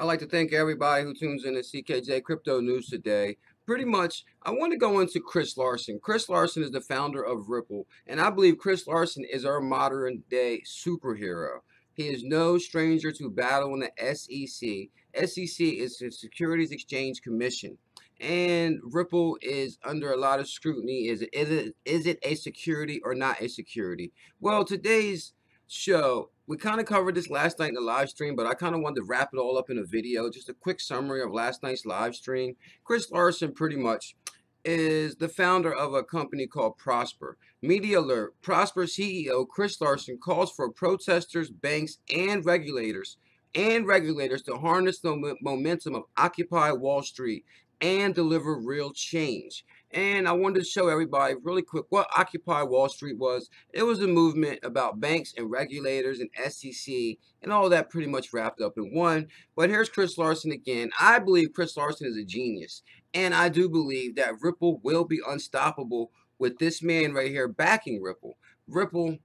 I'd like to thank everybody who tunes in to CKJ Crypto News today. Pretty much, I want to go into Chris Larsen. Chris Larsen is the founder of Ripple, and I believe Chris Larsen is our modern day superhero. He is no stranger to battling the SEC. SEC is the Securities Exchange Commission, and Ripple is under a lot of scrutiny. Is it a security or not a security? Well, today's show, we kind of covered this last night in the live stream, but I kind of wanted to wrap it all up in a video. Just a quick summary of last night's live stream. Chris Larsen pretty much is the founder of a company called Prosper. Media alert: Prosper CEO Chris Larsen calls for protesters, banks, and regulators to harness the momentum of Occupy Wall Street and deliver real change. And I wanted to show everybody really quick what Occupy Wall Street was. It was a movement about banks and regulators and SEC and all that pretty much wrapped up in one. But here's Chris Larsen again. I believe Chris Larsen is a genius. And I do believe that Ripple will be unstoppable with this man right here backing Ripple. Ripple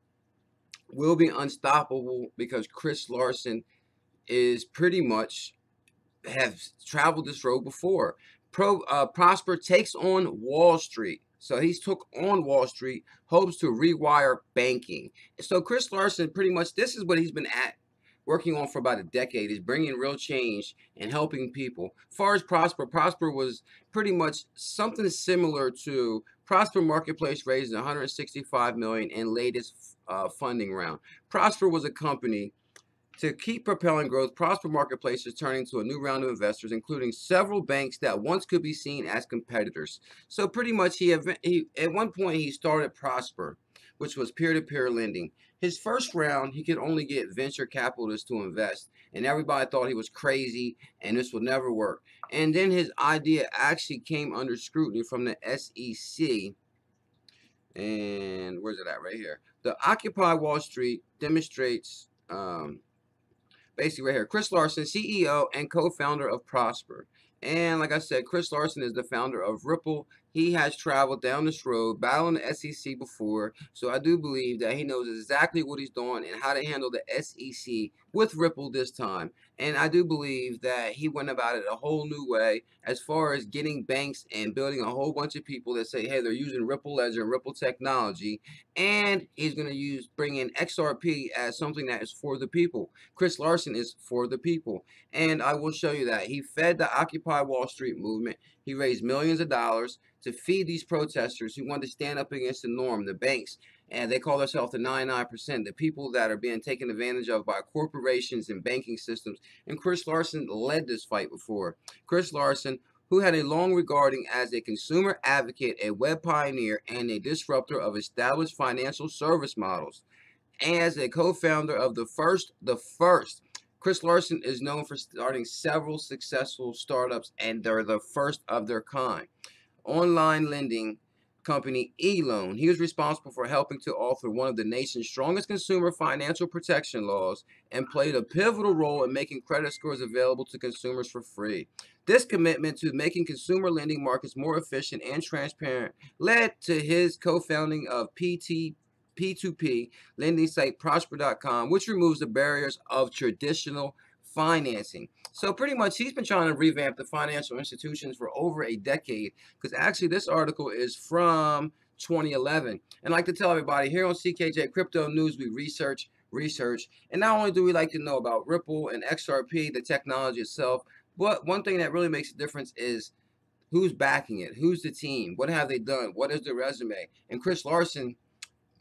will be unstoppable because Chris Larsen is pretty much have traveled this road before. Prosper takes on Wall Street. So he's took on Wall Street, hopes to rewire banking. So Chris Larsen, pretty much, this is what he's been working on for about a decade, is bringing real change and helping people. As far as Prosper was pretty much something similar to Prosper Marketplace, raised 165 million in latest funding round. Prosper was a company to keep propelling growth. Prosper Marketplace is turning to a new round of investors, including several banks that once could be seen as competitors. So pretty much at one point he started Prosper, which was peer-to-peer lending. His first round, he could only get venture capitalists to invest, and everybody thought he was crazy and this would never work. And then his idea actually came under scrutiny from the SEC. And where's it at? Right here. The Occupy Wall Street demonstrates basically right here, Chris Larsen, CEO and co-founder of Prosper. And like I said, Chris Larsen is the founder of Ripple. He has traveled down this road, battling the SEC before. So I do believe that he knows exactly what he's doing and how to handle the SEC with Ripple this time. And I do believe that he went about it a whole new way as far as getting banks and building a whole bunch of people that say, hey, they're using Ripple Ledger and Ripple technology. And he's going to bring in XRP as something that is for the people. Chris Larsen is for the people. And I will show you that. He fed the Occupy Wall Street movement. He raised millions of dollars to feed these protesters who want to stand up against the norm, the banks, and they call themselves the 99%, the people that are being taken advantage of by corporations and banking systems. And Chris Larsen led this fight before. Chris Larsen, who had a long regarding as a consumer advocate, a web pioneer, and a disruptor of established financial service models. As a co-founder of the first, Chris Larsen is known for starting several successful startups, and they're the first of their kind. Online lending company eLoan. He was responsible for helping to author one of the nation's strongest consumer financial protection laws and played a pivotal role in making credit scores available to consumers for free. This commitment to making consumer lending markets more efficient and transparent led to his co-founding of P2P lending site Prosper.com, which removes the barriers of traditional financing. So pretty much he's been trying to revamp the financial institutions for over a decade, because actually this article is from 2011. And I like to tell everybody, here on CKJ Crypto News, we research, and not only do we like to know about Ripple and XRP, the technology itself, but one thing that really makes a difference is who's backing it, who's the team, what have they done, what is their resume. And Chris Larsen,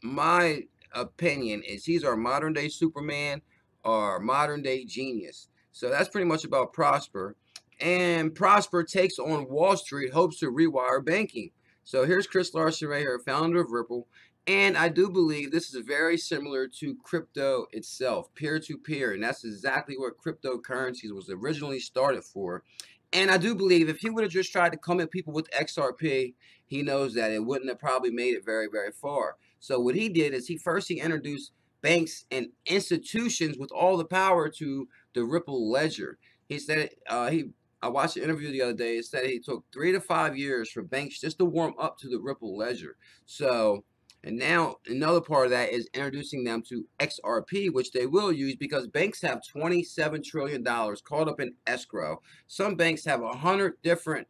my opinion is he's our modern day Superman, our modern day genius. So that's pretty much about Prosper. And Prosper takes on Wall Street, hopes to rewire banking. So here's Chris Larsen right here, founder of Ripple. And I do believe this is very similar to crypto itself, peer-to-peer. And that's exactly what cryptocurrencies was originally started for. And I do believe if he would have just tried to come at people with XRP, he knows that it wouldn't have probably made it very, very far. So what he did is he introduced banks and institutions with all the power to the Ripple Ledger. He said I watched an interview the other day. It said it took 3 to 5 years for banks just to warm up to the Ripple Ledger. So And now another part of that is introducing them to XRP, which they will use because banks have $27 trillion caught up in escrow. Some banks have 100 different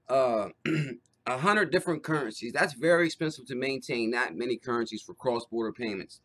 uh, 100 different currencies. That's very expensive to maintain that many currencies for cross-border payments.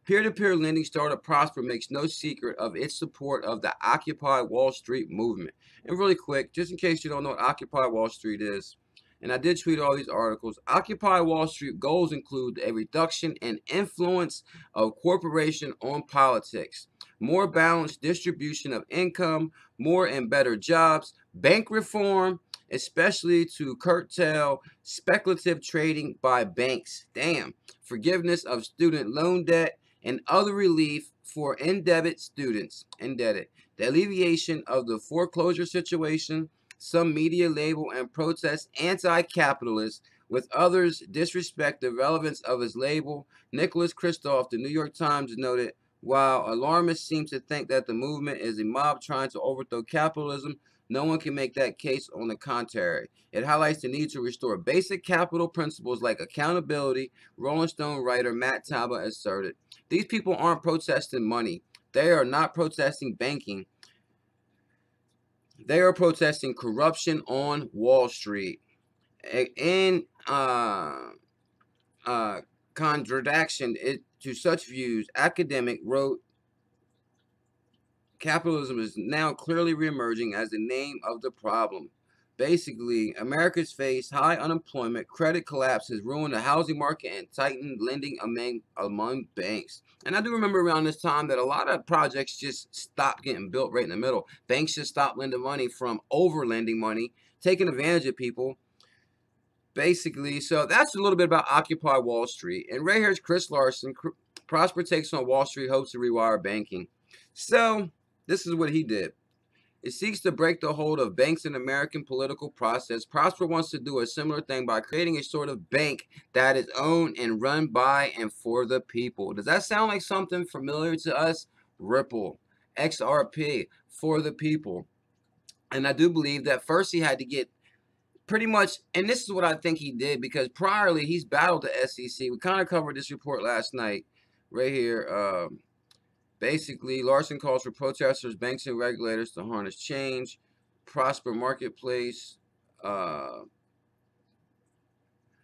Peer-to-peer lending startup Prosper makes no secret of its support of the Occupy Wall Street movement. And really quick, just in case you don't know what Occupy Wall Street is, and I did tweet all these articles, Occupy Wall Street goals include a reduction in influence of corporation on politics, more balanced distribution of income, more and better jobs, bank reform, especially to curtail speculative trading by banks. Damn. Forgiveness of student loan debt and other relief for indebted students. Indebted. The alleviation of the foreclosure situation. Some media label and protest anti-capitalist, with others disrespect the relevance of his label. Nicholas Kristof, the New York Times, noted, while alarmists seem to think that the movement is a mob trying to overthrow capitalism, no one can make that case. On the contrary, it highlights the need to restore basic capital principles like accountability, Rolling Stone writer Matt Taba asserted. These people aren't protesting money. They are not protesting banking. They are protesting corruption on Wall Street. In contradiction to such views, academic wrote, capitalism is now clearly reemerging as the name of the problem. Basically, America's faced high unemployment, credit collapse has ruined the housing market, and tightened lending among banks. And I do remember around this time that a lot of projects just stopped getting built right in the middle. Banks just stopped lending money from over-lending money, taking advantage of people. Basically, so that's a little bit about Occupy Wall Street. And right here is Chris Larsen. Prosper takes on Wall Street, hopes to rewire banking. So this is what he did. It seeks to break the hold of banks in the American political process. Prosper wants to do a similar thing by creating a sort of bank that is owned and run by and for the people. Does that sound like something familiar to us? Ripple, XRP, for the people. And I do believe that first he had to get pretty much, and this is what I think he did, because priorly he's battled the SEC. We kind of covered this report last night right here. Basically, Larsen calls for protesters, banks, and regulators to harness change. Prosper Marketplace. Right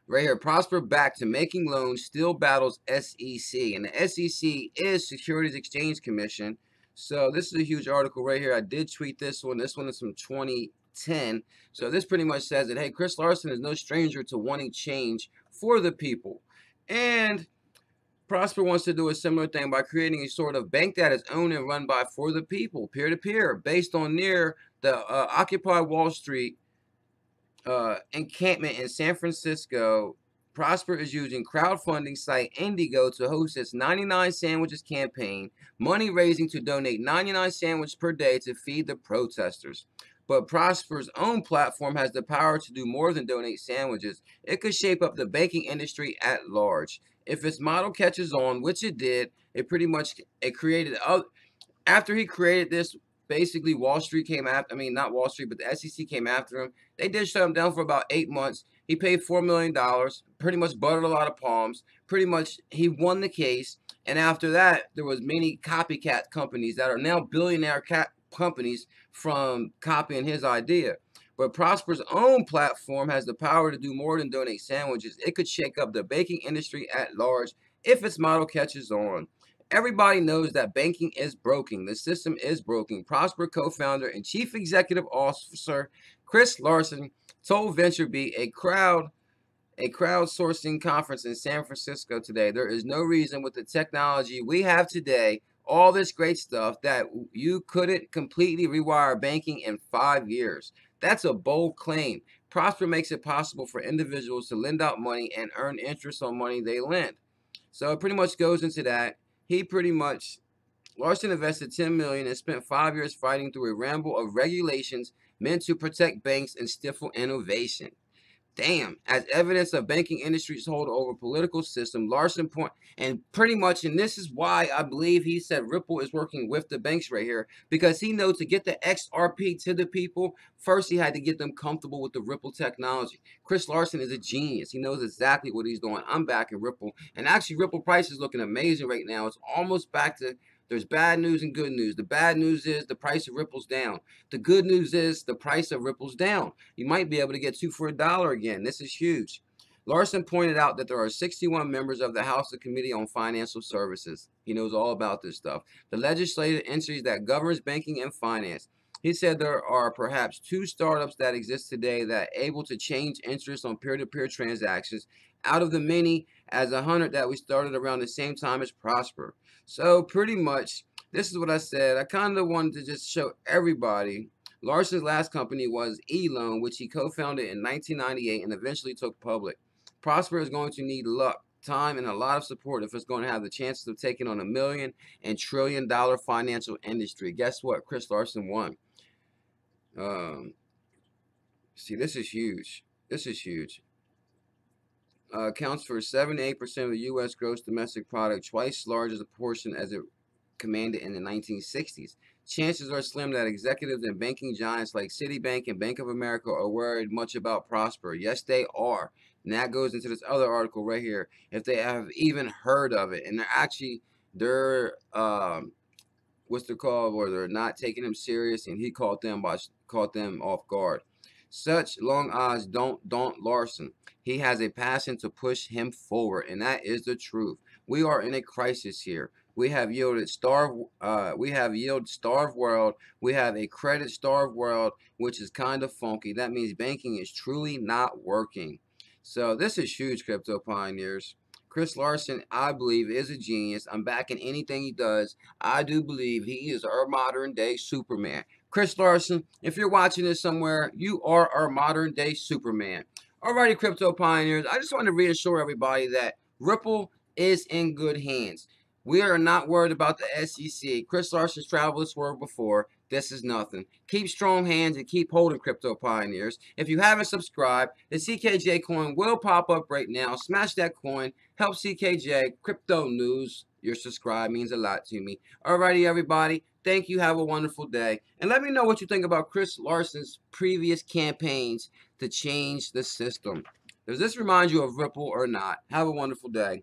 here, Prosper back to making loans, still battles SEC. And the SEC is Securities Exchange Commission. So this is a huge article right here. I did tweet this one. This one is from 2010. So this pretty much says that, hey, Chris Larsen is no stranger to wanting change for the people. And Prosper wants to do a similar thing by creating a sort of bank that is owned and run by for the people, peer-to-peer, based on near the Occupy Wall Street encampment in San Francisco. Prosper is using crowdfunding site Indigo to host its 99 Sandwiches campaign, money raising to donate 99 sandwiches per day to feed the protesters. But Prosper's own platform has the power to do more than donate sandwiches. It could shape up the banking industry at large. If its model catches on, which it did, it created, after he created this, basically Wall Street came after, I mean, not Wall Street, but the SEC came after him. They did shut him down for about 8 months. He paid $4 million, pretty much buttered a lot of palms. Pretty much he won the case. And after that, there was many copycat companies that are now billionaire companies from copying his idea. But Prosper's own platform has the power to do more than donate sandwiches. It could shake up the banking industry at large if its model catches on. Everybody knows that banking is broken. The system is broken. Prosper co-founder and chief executive officer Chris Larsen told VentureBeat, a crowdsourcing conference in San Francisco today, there is no reason with the technology we have today, all this great stuff, that you couldn't completely rewire banking in 5 years. That's a bold claim. Prosper makes it possible for individuals to lend out money and earn interest on money they lend. So it pretty much goes into that. Larsen invested $10 million and spent 5 years fighting through a ramble of regulations meant to protect banks and stifle innovation. Damn. As evidence of banking industry's hold over political system, Larsen point, and pretty much, and this is why I believe he said Ripple is working with the banks right here, because he knows to get the XRP to the people, first he had to get them comfortable with the Ripple technology. Chris Larsen is a genius. He knows exactly what he's doing. I'm back in Ripple, and actually Ripple price is looking amazing right now. It's almost back to, there's bad news and good news. The bad news is the price of Ripple's down. The good news is the price of Ripple's down. You might be able to get 2 for $1 again. This is huge. Larsen pointed out that there are 61 members of the House Committee on Financial Services. He knows all about this stuff. The legislative entities that governs banking and finance. He said there are perhaps 2 startups that exist today that are able to change interest on peer-to-peer transactions out of the many as 100 that we started around the same time as Prosper. So pretty much, this is what I said. I kind of wanted to just show everybody. Larsen's last company was eLoan, which he co-founded in 1998 and eventually took public. Prosper is going to need luck, time, and a lot of support if it's going to have the chances of taking on $1 million and $1 trillion financial industry. Guess what? Chris Larsen won. See, this is huge. This is huge. Accounts for 78% of the U.S. gross domestic product, twice as large as a portion as it commanded in the 1960s. Chances are slim that executives and banking giants like Citibank and Bank of America are worried much about Prosper. Yes, they are. And that goes into this other article right here. If they have even heard of it, and they're what's the call, or they're not taking him serious, and he caught them off guard. Such long odds don't daunt Larsen. He has a passion to push him forward, and that is the truth. We are in a crisis here. We have yield starved world. We have a credit starved world, which is kind of funky. That means banking is truly not working. So this is huge, crypto pioneers. Chris Larsen, I believe, is a genius. I'm backing anything he does. I do believe he is our modern day Superman. Chris Larsen, if you're watching this somewhere, you are our modern day Superman. Alrighty, crypto pioneers, I just want to reassure everybody that Ripple is in good hands. We are not worried about the SEC. Chris Larsen's traveled this world before. This is nothing. Keep strong hands and keep holding, crypto pioneers. If you haven't subscribed, the CKJ coin will pop up right now. Smash that coin. Help CKJ Crypto News. Your subscribe means a lot to me. Alrighty, everybody. Thank you. Have a wonderful day. And let me know what you think about Chris Larsen's previous campaigns to change the system. Does this remind you of Ripple or not? Have a wonderful day.